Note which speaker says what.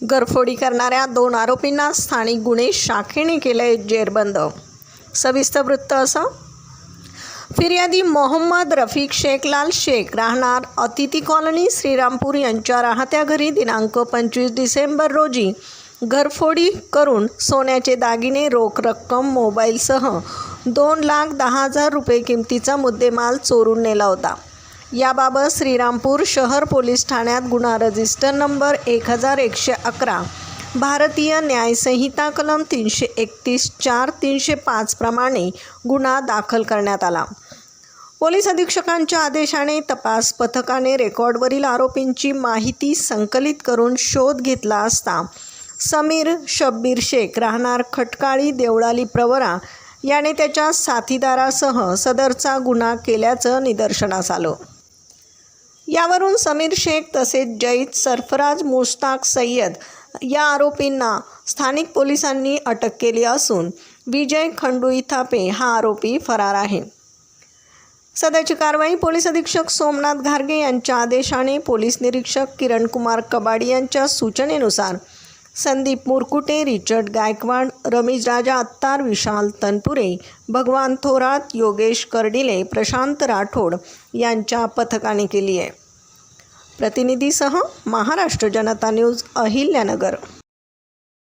Speaker 1: घरफोडी करणाऱ्या 2 आरोपींना स्थानिक गुन्हे शाखेने केले जेरबंद। सविस्तर वृत्त असं। फिर्यादी मोहम्मद रफिक शेख लाल शेख राहणार अतिथी कॉलनी श्रीरामपूर यांच्या राहत्या घरी दिनांक 25 डिसेंबर रोजी घरफोडी करून सोन्याचे दागिने, रोख रक्कम, मोबाईलसह 2,10,000 रुपये किमतीचा मुद्देमाल चोरून नेला होता। याबाबत श्रीरामपूर शहर पोलीस ठाण्यात गुन्हा रजिस्टर नंबर 1111 भारतीय न्याय संहिता कलम 331(4)-305 प्रमाणे गुन्हा दाखल करण्यात आला। पोलीस अधीक्षकांच्या आदेशाने तपास पथकाने रेकॉर्डवरील आरोपींची माहिती संकलित करून शोध घेतला असता समीर शब्बीर शेख राहणार खटकाळी देवळाली प्रवरा याने त्याच्या साथीदारासह सदरचा गुन्हा केल्याचं निदर्शनास आलं। यावरून समीर शेख तसेच जैद सरफराज मुश्ताक सय्यद या आरोपींना स्थानिक पोलिसांनी अटक केली असून विजय खंडू इथापे हा आरोपी फरार आहे। सदरची कारवाई पोलीस अधीक्षक सोमनाथ घारगे यांच्या आदेशाने पोलीस निरीक्षक किरण कुमार कबाडी यांच्या सूचनेनुसार संदीप मुरकुटे, रिचर्ड गायकवाड, रमेश राजा अत्तार, विशाल तनपुरे, भगवान थोरात, योगेश कर्डिले, प्रशांत राठोड यांच्या पथकाने केली आहे। प्रतिनिधीसह महाराष्ट्र जनता न्यूज, अहिल्यानगर।